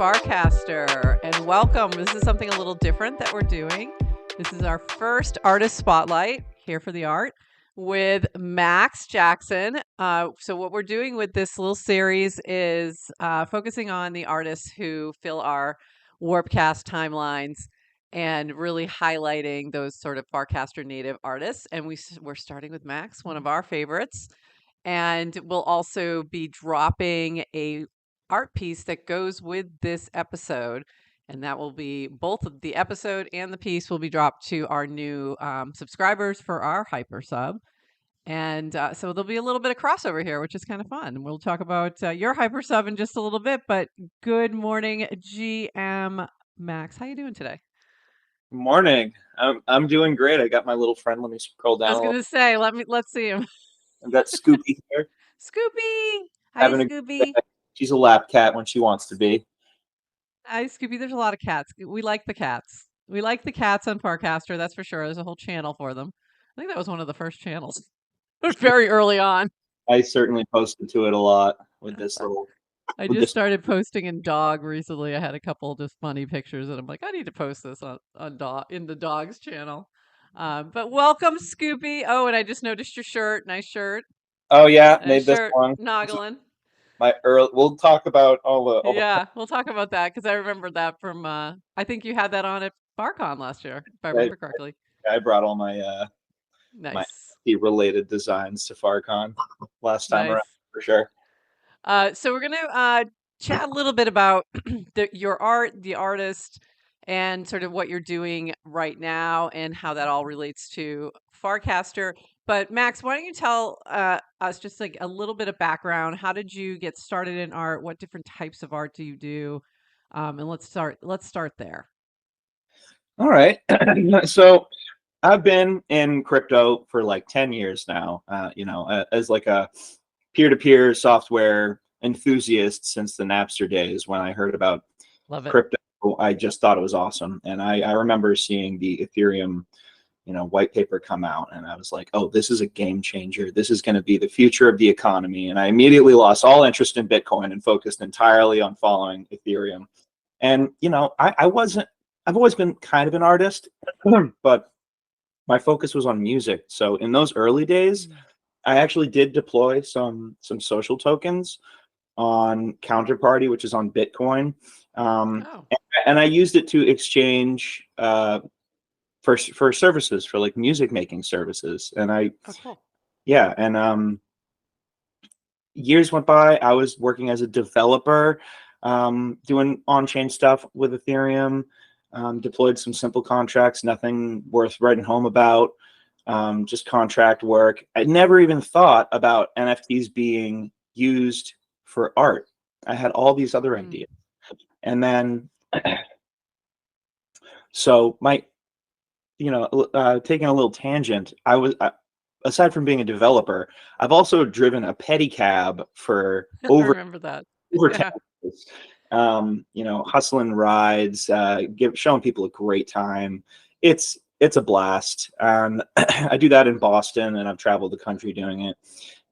Farcaster, and welcome. This is something a little different that we're doing. This is our first artist spotlight here for the art with Max Jackson. So what we're doing with this little series is focusing on the artists who fill our Warpcast timelines and really highlighting those sort of Farcaster native artists. And we're starting with Max, one of our favorites. And we'll also be dropping a art piece that goes with this episode, and that will be both of the episode and the piece will be dropped to our new subscribers for our Hypersub. And so there'll be a little bit of crossover here, which is kind of fun. We'll talk about your Hypersub in just a little bit, but good morning, GM Max. How you doing today? Good morning. I'm doing great. I got my little friend. Let me scroll down I was a little. going to say, let's see him. I've got Scoopy here. Scoopy! Hi, Having Scoopy. She's a lap cat when she wants to be. Hi, Scoopy. There's a lot of cats. We like the cats. We like the cats on Farcaster, that's for sure. There's a whole channel for them. I think that was one of the first channels. Very early on. I certainly posted to it a lot with this little. I just started posting in dog recently. I had a couple just funny pictures, and I'm like, I need to post this on dog in the dogs channel. But welcome, Scoopy. Oh, and I just noticed your shirt. Nice shirt. Oh yeah, Nice made this shirt, one. Noggin. My early. We'll talk about all the. Yeah, we'll talk about that because I remember that from. I think you had that on at FarCon last year, if I remember correctly. I brought all my my Nice. related designs to FarCon last time Nice. around for sure. So we're gonna chat a little bit about your art, the artist, and sort of what you're doing right now, and how that all relates to Farcaster. But Max, why don't you tell us just like a little bit of background? How did you get started in art? What different types of art do you do? And let's start there. All right. So I've been in crypto for like 10 years now. As like a peer-to-peer software enthusiast since the Napster days. When I heard about crypto, I just thought it was awesome. And I remember seeing the Ethereum, white paper come out, and I was like, oh, this is a game changer. This is going to be the future of the economy. And I immediately lost all interest in Bitcoin and focused entirely on following Ethereum. And, I've always been kind of an artist, but my focus was on music. So in those early days, I actually did deploy some social tokens on Counterparty, which is on Bitcoin, and I used it to exchange for services, for like music making services. And years went by. I was working as a developer, doing on-chain stuff with Ethereum. Deployed some simple contracts, nothing worth writing home about. Just contract work. I never even thought about NFTs being used for art. I had all these other ideas. And then, so taking a little tangent, aside from being a developer, I've also driven a pedicab for over, I remember that. Over 10 years. Hustling rides, showing people a great time. It's a blast. And I do that in Boston, and I've traveled the country doing it.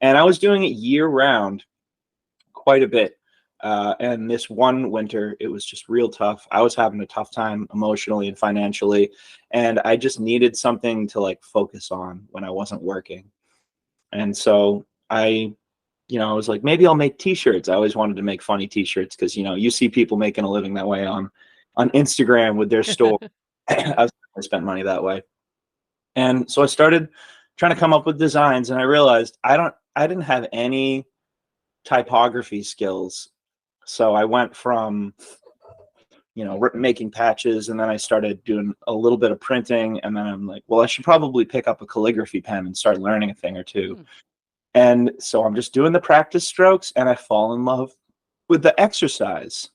And I was doing it year round quite a bit. And this one winter, it was just real tough. I was having a tough time emotionally and financially, and I just needed something to like focus on when I wasn't working. And so I was like, maybe I'll make t-shirts. I always wanted to make funny t-shirts because, you see people making a living that way on Instagram with their store. I spent money that way. And so I started trying to come up with designs, and I realized I didn't have any typography skills. So I went from, making patches, and then I started doing a little bit of printing, and then I'm like, well, I should probably pick up a calligraphy pen and start learning a thing or two. And so I'm just doing the practice strokes, and I fall in love with the exercise.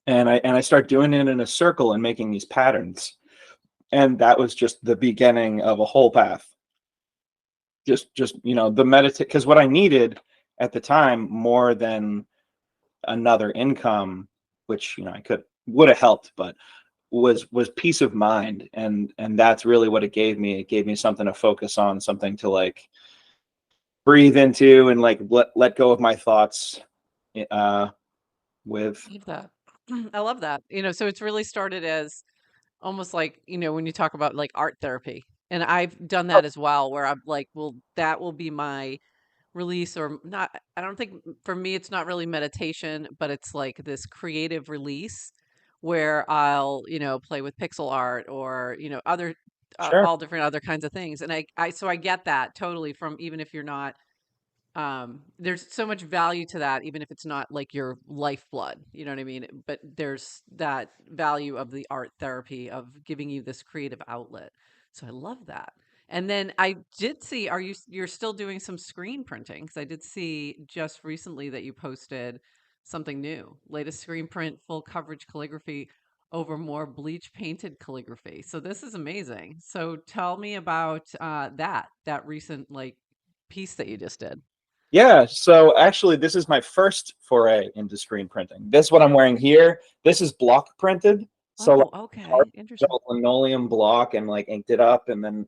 And I start doing it in a circle and making these patterns. And that was just the beginning of a whole path. Just the meditate, because what I needed at the time more than another income, which would have helped, but was peace of mind. And that's really what it gave me. It gave me something to focus on, something to like breathe into, and like let go of my thoughts with I love that. So it's really started as almost like, when you talk about like art therapy. And I've done that as well, where I'm like, well, that will be my release or not. I don't think for me, it's not really meditation, but it's like this creative release where I'll, play with pixel art or, other, Sure. all different other kinds of things. And so I get that totally from even if you're not there's so much value to that, even if it's not like your lifeblood, you know what I mean? But there's that value of the art therapy of giving you this creative outlet. So I love that. And then I did see, you're still doing some screen printing? Because I did see just recently that you posted something new, latest screen print, full coverage calligraphy over more bleach painted calligraphy. So this is amazing. So tell me about that recent like piece that you just did. Yeah, so actually, this is my first foray into screen printing. This what I'm wearing here. This is block printed, so like Oh, okay. Interesting. linoleum block, and like inked it up, and then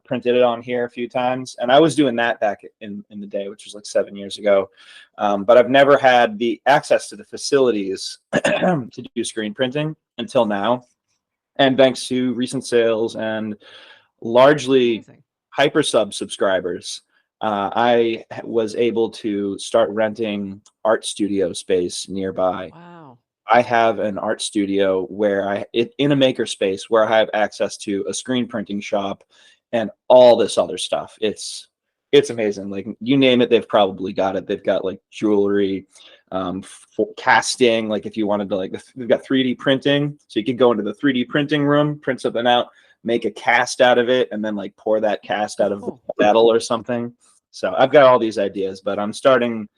printed it on here a few times. And I was doing that back in the day, which was like 7 years ago. But I've never had the access to the facilities to do screen printing until now. And thanks to recent sales and largely Amazing. Hypersub subscribers, I was able to start renting art studio space nearby. Wow. I have an art studio where in a maker space where I have access to a screen printing shop and all this other stuff. It's amazing. Like you name it, they've probably got it. They've got like jewelry, for casting. Like if you wanted to, like they've got 3D printing, so you could go into the 3D printing room, print something out, make a cast out of it, and then like pour that cast out of Oh, metal or something. So I've got all these ideas, but I'm starting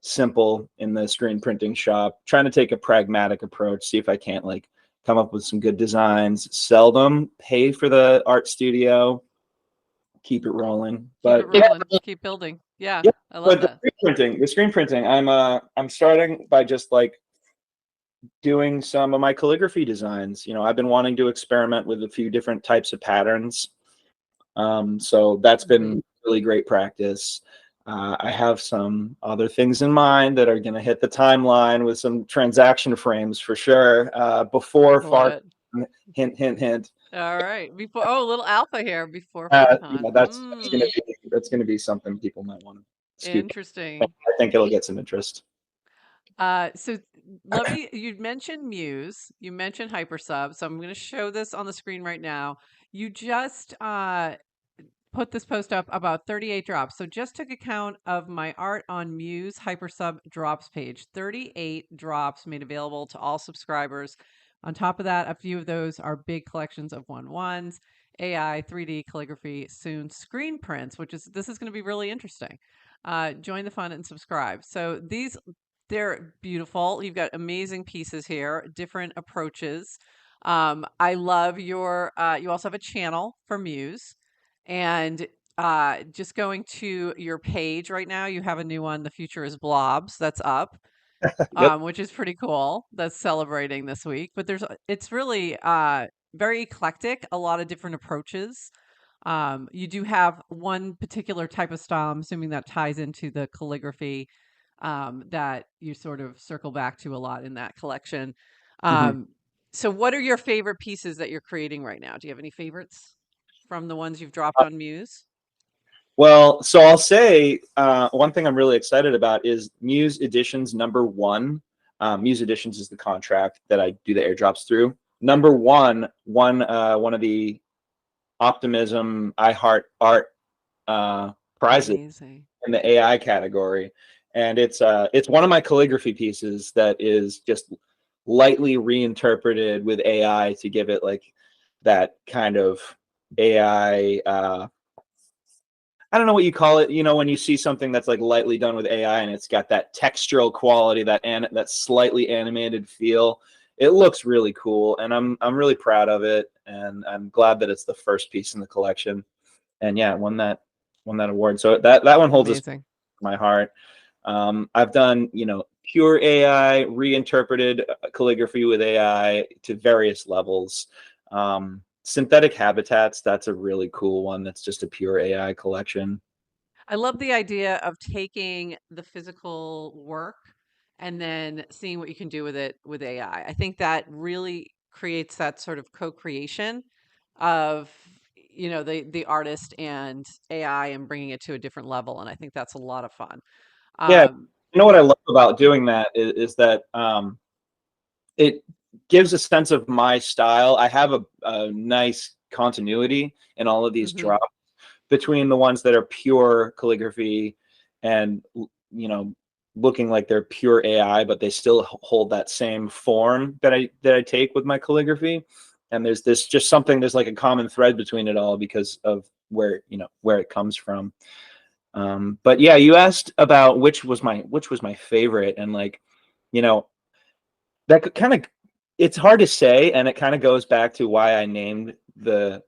simple in the screen printing shop, trying to take a pragmatic approach, see if I can't like come up with some good designs, sell them, pay for the art studio, keep it rolling. keep it But yeah, rolling. Keep building. Yeah, yeah. I love But that. the screen printing, I'm starting by just like doing some of my calligraphy designs. I've been wanting to experiment with a few different types of patterns. So that's Great. been really great practice. I have some other things in mind that are going to hit the timeline with some transaction frames for sure. Before Love FarCon, it. hint, hint, hint. All right. A little alpha here before FarCon. That's gonna be something people might want to scoop. I Interesting. think it'll get some interest. So let me, you mentioned Muse, you mentioned Hypersub. So I'm going to show this on the screen right now. You just put this post up about 38 drops. So just took account of my art on Muse Hypersub drops page. 38 drops made available to all subscribers. On top of that, a few of those are big collections of 1/1s, AI, 3D calligraphy, soon screen prints, this is going to be really interesting. Join the fun and subscribe. So they're beautiful. You've got amazing pieces here, different approaches. I love you also have a channel for Muse. And just going to your page right now, you have a new one, The Future is Blobs, that's up, Yep. which is pretty cool. That's celebrating this week. But it's really very eclectic, a lot of different approaches. You do have one particular type of style, I'm assuming that ties into the calligraphy that you sort of circle back to a lot in that collection. Mhm. Um, so, what are your favorite pieces that you're creating right now? Do you have any favorites from the ones you've dropped on Muse? Well, so I'll say one thing I'm really excited about is Muse Editions #1. Muse Editions is the contract that I do the airdrops through. #1 won one of the Optimism I Heart Art prizes Amazing. in the AI category, and it's one of my calligraphy pieces that is just lightly reinterpreted with AI to give it like that kind of AI. I don't know what you call it. When you see something that's like lightly done with AI and it's got that textural quality, that slightly animated feel. It looks really cool, and I'm really proud of it, and I'm glad that it's the first piece in the collection. And yeah, it won that award. So that one holds a spot Amazing. in my heart. I've done, pure AI, reinterpreted calligraphy with AI to various levels. Synthetic habitats, that's a really cool one. That's just a pure AI collection. I love the idea of taking the physical work and then seeing what you can do with it with AI. I think that really creates that sort of co-creation of, the artist and AI and bringing it to a different level. And I think that's a lot of fun. Yeah, Um, you know what I love about doing that is that it gives a sense of my style. I have a nice continuity in all of these mhm. drops between the ones that are pure calligraphy and looking like they're pure AI, but they still hold that same form that I take with my calligraphy. And there's this just something, there's like a common thread between it all because of where it comes from. But yeah, you asked about which was my favorite, and like, you know, that could kind of, it's hard to say, and it kind of goes back to why I named the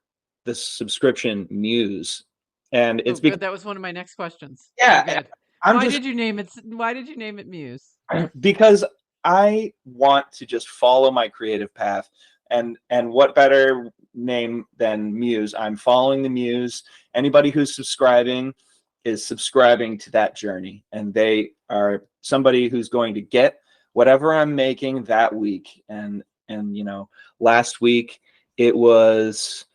subscription Muse, and Oh, it's good. because That was one of my next questions. So yeah, good. I'm just Why did you name it Muse? because I want to just follow my creative path, and what better name than Muse? I'm following the Muse. Anybody who's subscribing is subscribing to that journey, and they are somebody who's going to get whatever I'm making that week. And last week it was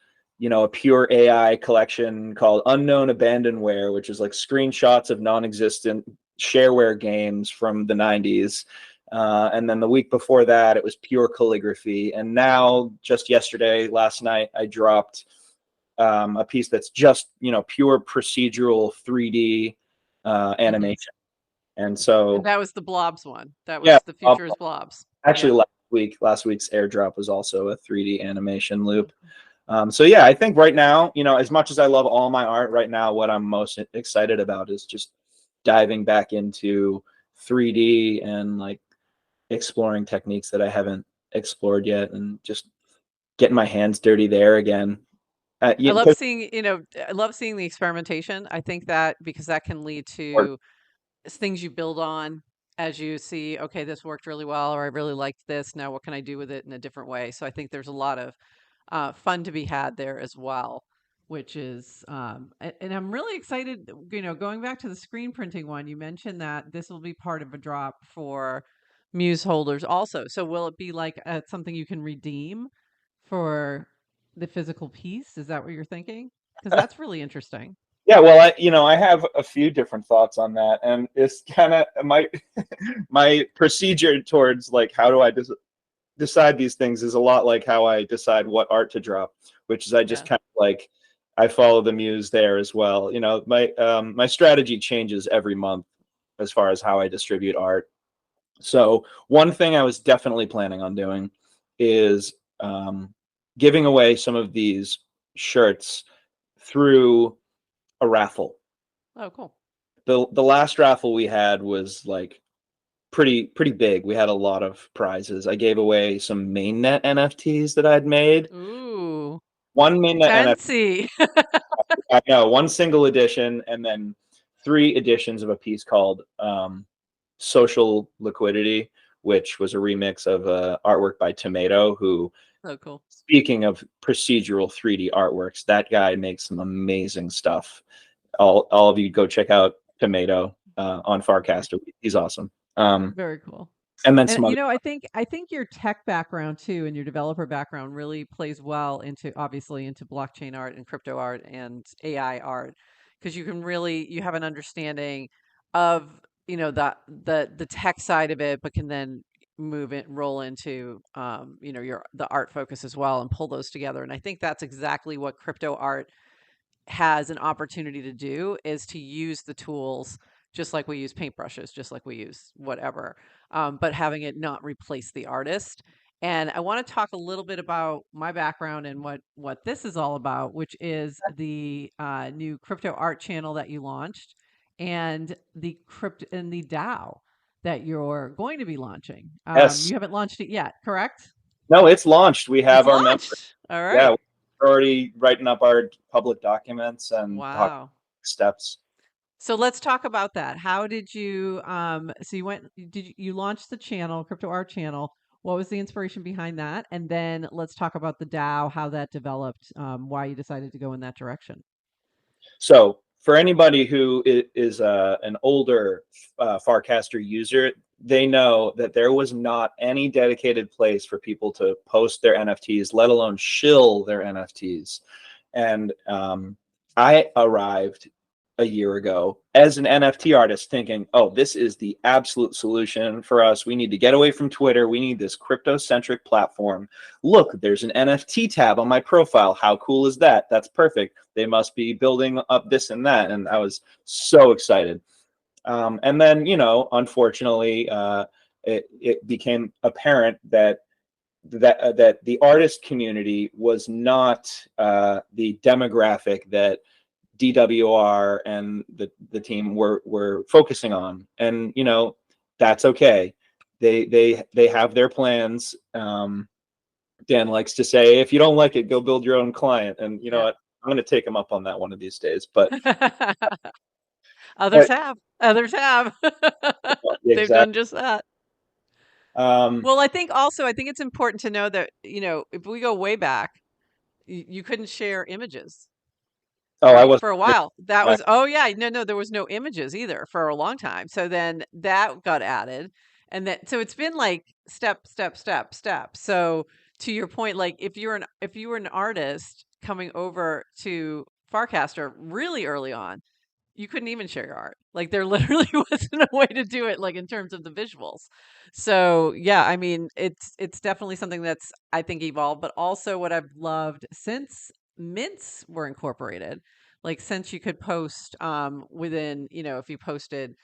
a pure AI collection called Unknown Abandonware, which is like screenshots of non-existent shareware games from the 90s. And then the week before that, it was pure calligraphy. And now, just yesterday, last night, I dropped a piece that's just, pure procedural 3D Mhm. animation. And And so, that was the Blobs one. That yeah, was The Future is Blobs. actually, Yeah. last week's airdrop was also a 3D animation loop. So yeah, I think right now, as much as I love all my art right now, what I'm most excited about is just diving back into 3D and like exploring techniques that I haven't explored yet, and just getting my hands dirty there again. I Yeah, love seeing, I love seeing the experimentation. I think that because that can lead to things you build on as you see, okay, this worked really well, or I really liked this. Now, what can I do with it in a different way? So I think there's a lot of fun to be had there as well, which is, and I'm really excited. Going back to the screen printing one, you mentioned that this will be part of a drop for Muse holders also. So will it be like something you can redeem for the physical piece? Is that what you're thinking? Because that's really interesting. yeah. Well, I have a few different thoughts on that, and it's kind of my my procedure towards like how do I decide these things is a lot like how I decide what art to drop, which is I just Yeah. kind of like I follow the muse there as well. My strategy changes every month as far as how I distribute art. So one thing I was definitely planning on doing is giving away some of these shirts through a raffle. Oh, cool. The last raffle we had was like pretty big. We had a lot of prizes. I gave away some mainnet NFTs that I'd made. Ooh, One mainnet NFT, fancy. I know, one single edition, and then 3 editions of a piece called Social Liquidity, which was a remix of artwork by Tomato, who, Oh, cool. speaking of procedural 3D artworks, that guy makes some amazing stuff. All of you go check out Tomato on Farcaster. He's awesome. Very cool. And then And some other. I think your tech background too and your developer background really plays well into obviously into blockchain art and crypto art and AI art because you have an understanding of, the tech side of it, but can then roll into the art focus as well and pull those together. And I think that's exactly what crypto art has an opportunity to do is to use the tools just like we use paintbrushes, just like we use whatever, but having it not replace the artist. And I want to talk a little bit about my background and what this is all about, which is the new crypto art channel that you launched, and the DAO that you're going to be launching. Yes. You haven't launched it yet, correct? No, it's launched. We It's have our member. launched. All Yeah, right. we're already writing up our public documents and talking Wow. steps. So let's talk about that. How did you so you launched the channel, Crypto Art channel. What was the inspiration behind that? And then let's talk about the DAO, how that developed, why you decided to go in that direction. So for anybody who is an older Farcaster user, they know that there was not any dedicated place for people to post their NFTs, let alone shill their NFTs. And I arrived a year ago as an NFT artist thinking, oh, this is the absolute solution for us. We need to get away from Twitter. We need this crypto-centric platform. Look, there's an NFT tab on my profile. How cool is that? That's perfect. They must be building up this and that. And I was so excited. And then, you know, unfortunately, it became apparent that the artist community was not the demographic that DWR and the team were focusing on. And you know, that's okay. They have their plans. Dan likes to say, if you don't like it, go build your own client. And you know what? I'm going to take him up on that one of these days. But Others have. Others have. They've done exactly. just that. Um, Well, I think it's important to know that, you know, if we go way back, you couldn't share images, oh, I right? wasn't. For a while. That was, oh yeah, no, there was no images either for a long time. So then that got added. And that, so it's been like step, step, step, step. So to your point, like if you were an artist coming over to Farcaster really early on, you couldn't even share your art. Like there literally wasn't a way to do it, like in terms of the visuals. So yeah, I mean, it's definitely something that's, I think, evolved, but also what I've loved since mints were incorporated, like since you could post within, you know, if you posted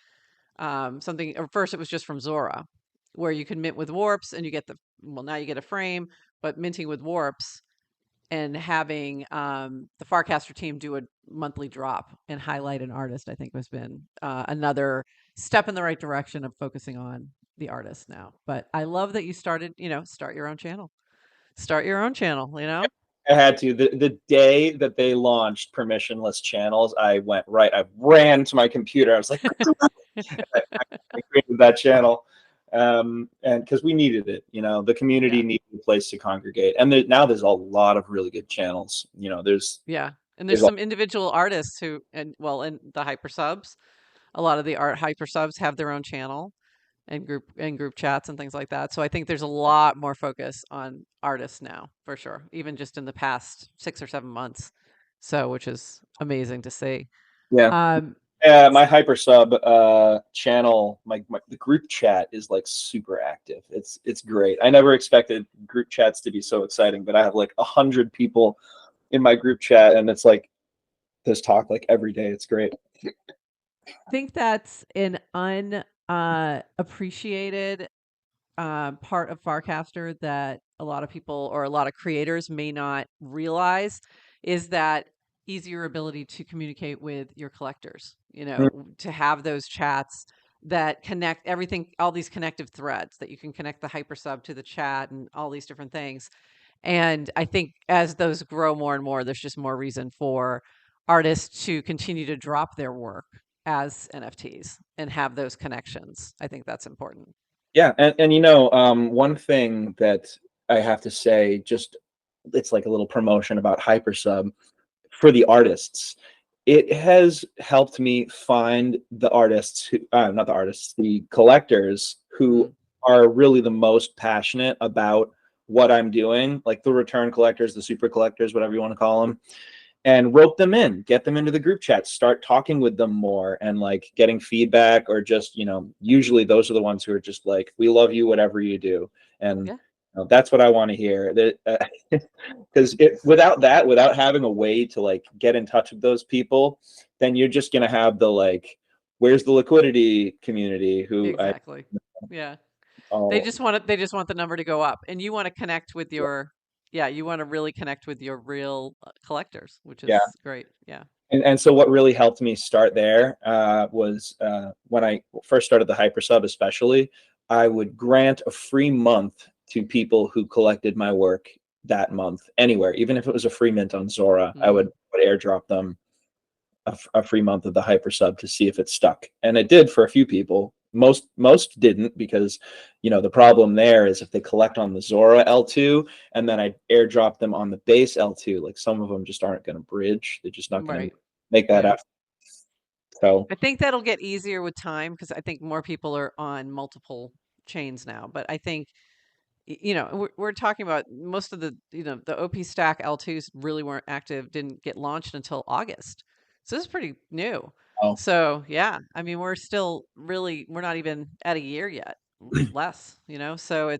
something, or first it was just from Zora, where you could mint with warps and you get now you get a frame, but minting with warps and having the Farcaster team do a monthly drop and highlight an artist, I think has been another step in the right direction of focusing on the artist now. But I love that you started, you know, start your own channel. Start your own channel, you know? I had to. The day that they launched permissionless channels, I ran to my computer. I was like, I created that channel. And because we needed it, you know, the community needed a place to congregate. And now there's a lot of really good channels. You know, And there's some individual artists who, and the Hypersubs, a lot of the art Hypersubs have their own channel and group chats and things like that. So I think there's a lot more focus on artists now, for sure, even just in the past 6 or 7 months. So, which is amazing to see. yeah. Um, Yeah, my Hypersub channel, the group chat is like super active. It's great. I never expected group chats to be so exciting, but I have like 100 people in my group chat, and it's like there's talk like every day. It's great. I think that's an appreciated part of Farcaster that a lot of people or a lot of creators may not realize is that easier ability to communicate with your collectors, you know, to have those chats that connect everything, all these connective threads that you can connect the Hypersub to the chat and all these different things. And I think as those grow more and more, there's just more reason for artists to continue to drop their work as NFTs and have those connections. I think that's important. Yeah, and you know, one thing that I have to say, just it's like a little promotion about Hypersub for the artists. It has helped me find the artists who, not the artists, the collectors who are really the most passionate about what I'm doing, like the return collectors, the super collectors, whatever you want to call them, and rope them in, get them into the group chat, start talking with them more and like getting feedback, or just, you know, usually those are the ones who are just like, we love you, whatever you do. And Yeah. you know, that's what I want to hear. Because without that, without having a way to like get in touch with those people, then you're just going to have the like, where's the liquidity community who Exactly. Yeah. They oh, just want the number to go up, and you want to connect with your, you want to really connect with your real collectors, which yeah. is great. Yeah. And so what really helped me start there was when I first started the Hypersub, especially, I would grant a free month to people who collected my work that month anywhere, even if it was a free mint on Zora. I would airdrop them a free month of the Hypersub to see if it stuck, and it did for a few people. Most didn't, because you know the problem there is if they collect on the Zora L2 and then I airdrop them on the base L2, like some of them just aren't going to bridge. They're just not going to Right. make that Yeah. effort. So, I think that'll get easier with time because I think more people are on multiple chains now. But I think, we're talking about most of the OP Stack L2s really weren't active, didn't get launched until August. So this is pretty new. oh, So yeah, I mean, we're not even at a year yet, less, So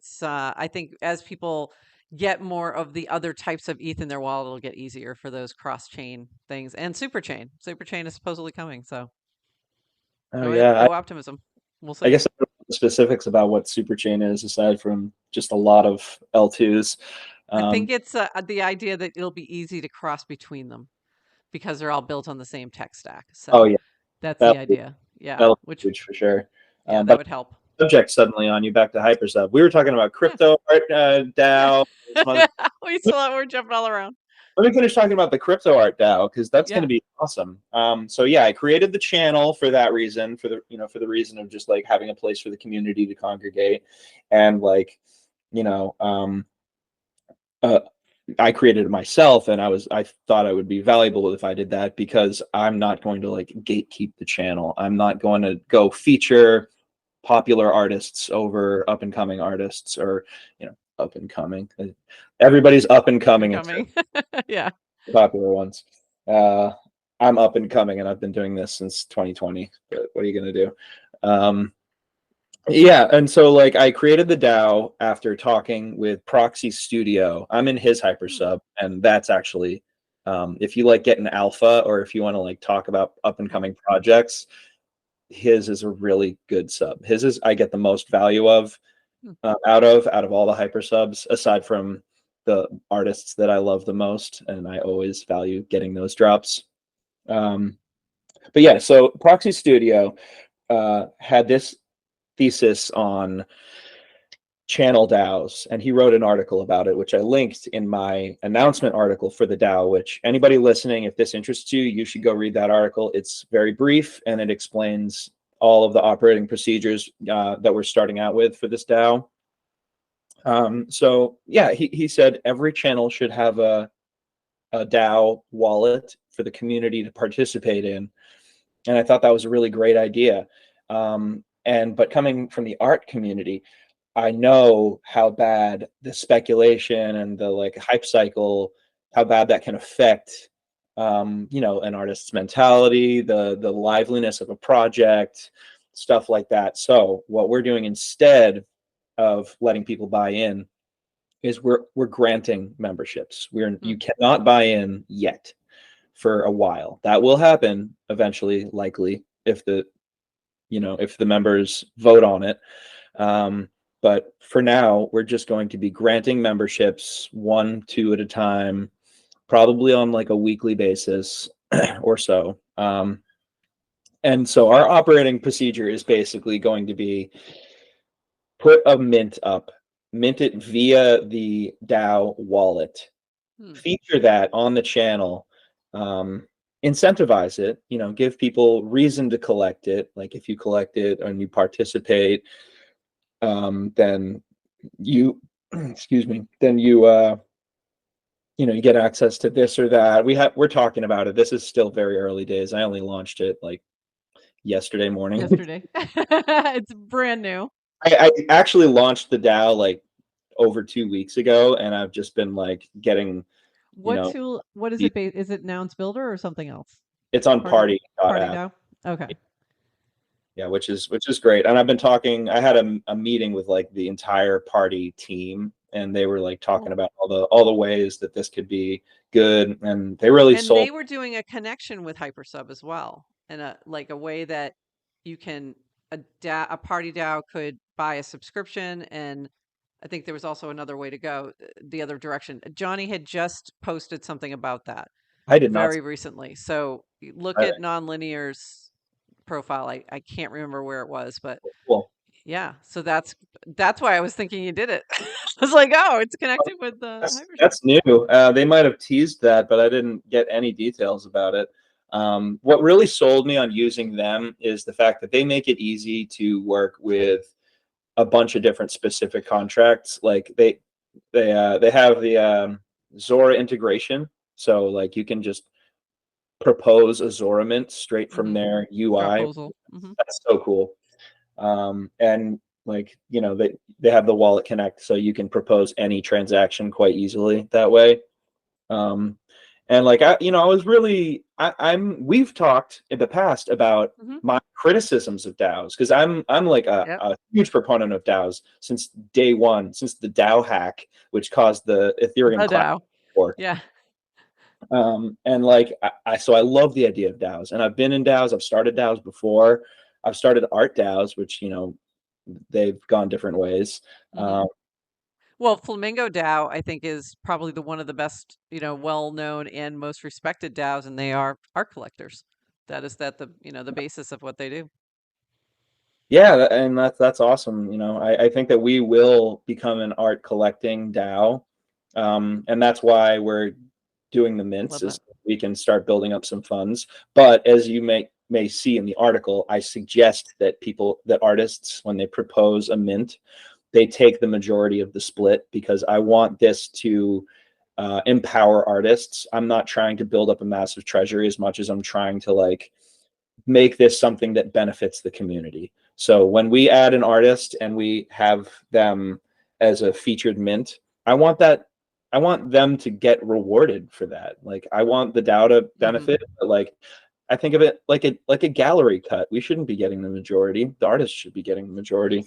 I think as people get more of the other types of ETH in their wallet, it'll get easier for those cross-chain things and Superchain. Superchain is supposedly coming, so. oh Go ahead. yeah. Go optimism. We'll I see. guess I don't know the specifics about what Superchain is, aside from just a lot of L2s. I think Um, it's the idea that it'll be easy to cross between them because they're all built on the same tech stack. oh So yeah, that's the that idea. Yeah. that'll be Which, huge for sure. yeah, that But would help. subject suddenly on you back to Hypersub. We were talking about Yeah. crypto art, Yeah. DAO. Some other, We're jumping all around. let me finish talking about the crypto art DAO, because that's going Yeah. to be awesome. So yeah, I created the channel for that reason, for the reason of just like having a place for the community to congregate, and like, you know, uh, I created it myself, and I thought I would be valuable if I did that, because I'm not going to like gatekeep the channel. I'm not going to go feature popular artists over up and coming artists, or up and coming. Everybody's up and Up and coming except coming. Yeah. the popular ones. Uh, I'm up and coming, and I've been doing this since 2020. But what are you gonna do? Um, yeah, and so like I created the DAO after talking with Proxy Studio. I'm in his Hmm. Hypersub, and that's actually, if you like getting alpha, or if you want to like talk about up and coming projects, his is a really good sub. His is I get the most value of Hmm. out of all the hyper subs, aside from the artists that I love the most, and I always value getting those drops. But yeah, so Proxy Studio had this thesis on channel DAOs, and he wrote an article about it, which I linked in my announcement article for the DAO. Which anybody listening, if this interests you, you should go read that article. It's very brief, and it explains all of the operating procedures that we're starting out with for this DAO. So yeah, he said every channel should have a DAO wallet for the community to participate in, and I thought that was a really great idea. But coming from the art community, I know how bad the speculation and the like hype cycle, how bad that can affect, an artist's mentality, the liveliness of a project, stuff like that. So what we're doing instead of letting people buy in is we're granting memberships. Hmm. You cannot buy in yet for a while. That will happen eventually, likely, if the members vote on it. But for now, we're just going to be granting memberships, 1, 2 at a time, probably on like a weekly basis or so. And so our operating procedure is basically going to be put a mint up, mint it via the DAO wallet, Hmm. feature that on the channel, incentivize it, give people reason to collect it. Like if you collect it and you participate, then you, excuse me, then you get access to this or that. We're talking about it. This is still very early days. I only launched it like yesterday morning. Yesterday. It's brand new. I actually launched the DAO like over 2 weeks ago, and I've just been like getting, you What know, tool? What is it based? Is it Nouns Builder or something else? it's on Party Party party.app. DAO. Okay. Yeah, which is great. And I've been talking. I had a meeting with like the entire party team, and they were like talking Cool. about all the ways that this could be good, and they really And sold. they were doing a connection with Hypersub as well, and a way that you can a party DAO could buy a subscription, and I think there was also another way to go the other direction. Johnny had just posted something about that I did not. very recently. So look I, at Nonlinear's profile. I can't remember where it was, but well, yeah. So that's why I was thinking you did it. I was like, oh, it's connected with the Hypersub. that's new. They might have teased that, but I didn't get any details about it. What really sold me on using them is the fact that they make it easy to work with a bunch of different specific contracts. Like they have the Zora integration, so like you can just propose a Zora mint straight from Hmm. their UI. Proposal. Hmm. That's so cool. And like, they have the wallet connect, so you can propose any transaction quite easily that way. Um, and like, I was really, we've talked in the past about Hmm. my criticisms of DAOs, because I'm like Yep. a huge proponent of DAOs since day one, since the DAO hack, which caused the Ethereum The class DAO. fork. Yeah. And like, so I love the idea of DAOs, and I've been in DAOs. I've started DAOs before. I've started art DAOs, which, they've gone different ways. Hmm. Um, Well, Flamingo DAO, I think, is probably the one of the best, well-known and most respected DAOs, and they are art collectors. That is the basis of what they do. yeah, and that's awesome. I think that we will become an art collecting DAO, and that's why we're doing the mints, Love is that. we can start building up some funds. But as you may see in the article, I suggest that artists, when they propose a mint, they take the majority of the split, because I want this to empower artists. I'm not trying to build up a massive treasury as much as I'm trying to like make this something that benefits the community. So when we add an artist and we have them as a featured mint, I want them to get rewarded for that. Like, I want the DAO to Hmm. benefit, but like, I think of it like a gallery cut. We shouldn't be getting the majority. The artist should be getting the majority.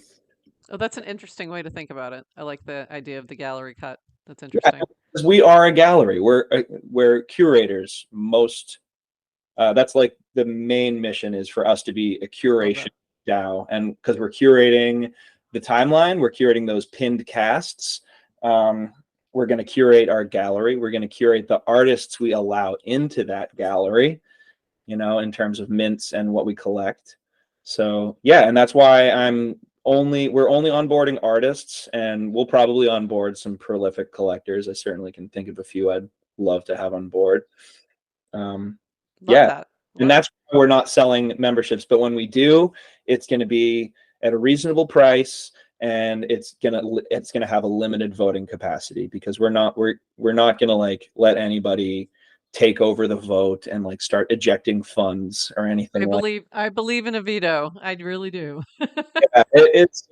Oh, that's an interesting way to think about it. I like the idea of the gallery cut. That's Yeah, interesting. because we are a gallery. We're curators. That's like the main mission, is for us to be a Love curation that. DAO, and because we're curating the timeline, we're curating those pinned casts. Um, we're going to curate our gallery. We're going to curate the artists we allow into that gallery, in terms of mints and what we collect. So yeah, and that's why we're only onboarding artists, and we'll probably onboard some prolific collectors. I certainly can think of a few I'd love to have on board. Um, Love yeah, that. and Love it. that's why we're not selling memberships. But when we do, it's going to be at a reasonable price, and it's gonna have a limited voting capacity, because we're not gonna like let anybody take over the vote and like start ejecting funds or anything like I believe in a veto. I really do. that. It's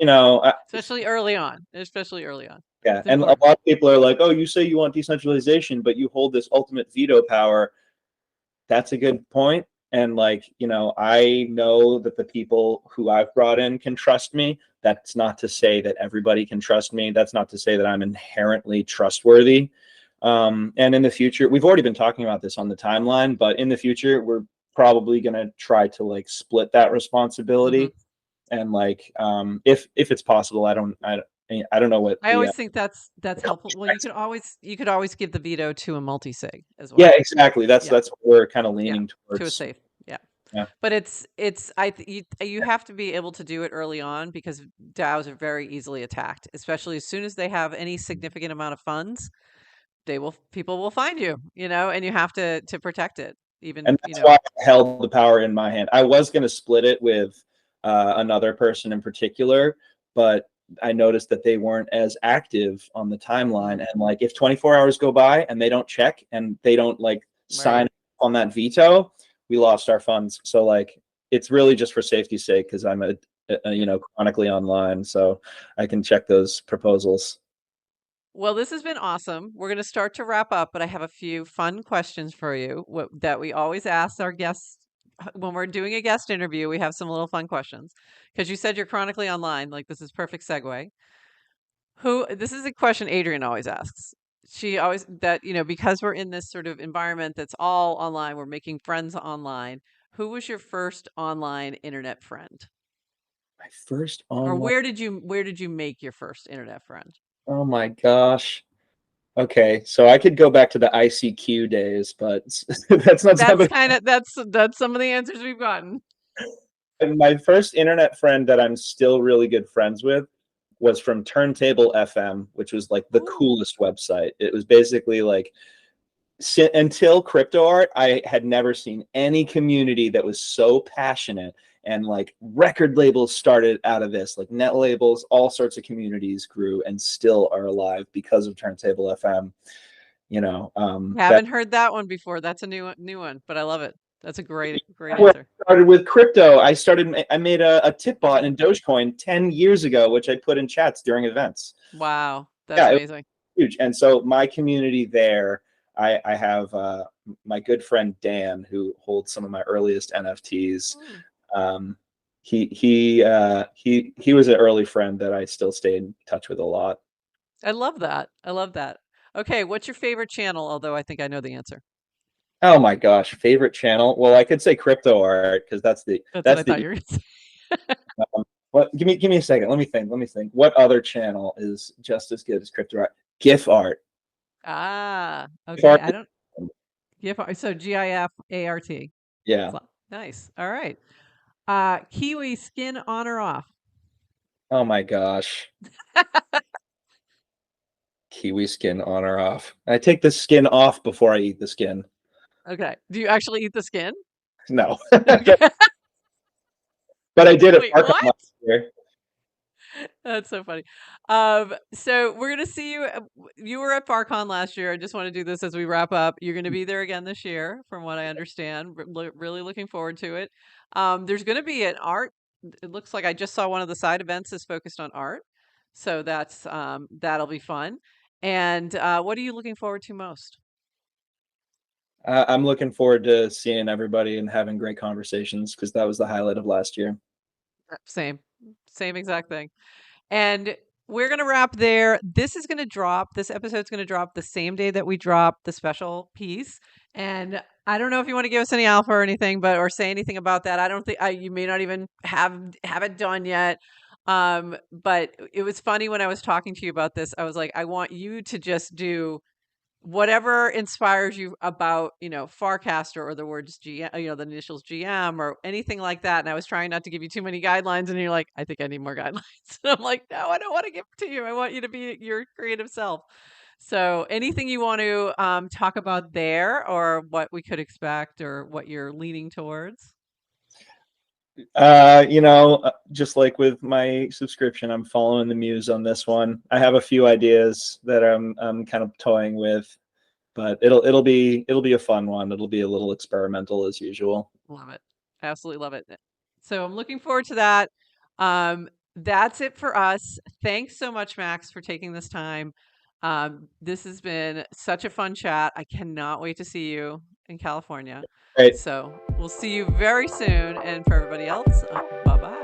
Especially early on. Especially early on. yeah, It's and a important. lot of people are like, oh, you say you want decentralization, but you hold this ultimate veto power. That's a good point. And like, I know that the people who I've brought in can trust me. That's not to say that everybody can trust me. That's not to say that I'm inherently trustworthy. And in the future, we've already been talking about this on the timeline, but in the future, we're probably going to try to like split that Hmm. responsibility. And like, if it's possible, I don't know what I the always think that's helpful. Well, you could always give the veto to a multi-sig as yeah, well. exactly. That's Yeah. what we're kind of Yeah. leaning To a towards. safe. Yeah. Yeah. But you have to be able to do it early on, because DAOs are very easily attacked, especially as soon as they have any significant amount of funds. People will find you, and you have to protect it. Even, And that's why I held the power in my hand. I was going to split it with another person in particular, but I noticed that they weren't as active on the timeline. Mhm. And like, if 24 hours go by and they don't check and they don't like Right. sign on that veto, we lost our funds. So like, it's really just for safety's sake, because I'm Yeah. chronically online, so I can check those proposals. Well, this has been awesome. We're going to start to wrap up, but I have a few fun questions for you that we always ask our guests when we're doing a guest interview. We have some little fun questions because you said you're chronically online. Like, this is perfect segue. This is a question Adrian always asks. She always that, because we're in this sort of environment that's all online, we're making friends online. Who was your first online internet friend? My first Or online. where did you make your first internet friend? Oh my gosh. Okay, so I could go back to the ICQ days, but that's not That's something. kind of that's some of the answers we've gotten. My first internet friend that I'm still really good friends with was from Turntable FM, which was like the Ooh, coolest website. It was basically like, until crypto art, I had never seen any community that was so passionate. And like, record labels started out of this, like net labels, all sorts of communities grew and still are alive because of Turntable FM. That Haven't heard that one before. That's a new one, but I love it. That's a great when answer. I started with crypto. I made a tip bot in Dogecoin 10 years ago, which I put in chats during events. Wow, that's Yeah, it was amazing. huge. And so my community there, I have my good friend Dan, who holds some of my earliest NFTs. Hmm. Um, he was an early friend that I still stay in touch with a lot. I love that. I love that. Okay, what's your favorite channel? Although I think I know the answer. Oh my gosh, favorite channel? Well, I could say crypto art because That's what that's I the thought you were going to say. what give me a second. Let me think. What other channel is just as good as crypto art? GIF art. Ah, GIF okay. art. I don't GIF. So GIFART. Yeah. Nice. All right. Kiwi skin on or off? Oh my gosh. Kiwi skin on or off? I take the skin off before I eat the skin. Okay. Do you actually eat the skin? No. Okay. But I did at Wait, FarCon what? last year. That's so funny. So we're gonna see you. You were at FarCon last year. I just want to do this as we wrap up. You're gonna be there again this year, from what I understand. Really looking forward to it. There's gonna be an art. It looks like I just saw one of the side events is focused on art, so that'll be fun. And what are you looking forward to most? I'm looking forward to seeing everybody and having great conversations because that was the highlight of last year. Same exact thing. And we're going to wrap there. This episode's going to drop the same day that we drop the special piece. And I don't know if you want to give us any alpha or anything, or say anything about that. I don't think you may not even have it done yet. But it was funny when I was talking to you about this. I was like, I want you to just do whatever inspires you about, Farcaster or the words GM, the initials GM or anything like that. And I was trying not to give you too many guidelines, and you're like, I think I need more guidelines. And I'm like, no, I don't want to give it to you. I want you to be your creative self. So anything you want to talk about there, or what we could expect, or what you're leaning towards? Just like with my subscription, I'm following the muse on this one. I have a few ideas that I'm kind of toying with, but it'll be a fun one. It'll be a little experimental as usual. Love it. Absolutely love it. So I'm looking forward to that. That's it for us. Thanks so much, Max, for taking this time. This has been such a fun chat. I cannot wait to see you in California. Right. So we'll see you very soon. And for everybody else, bye bye.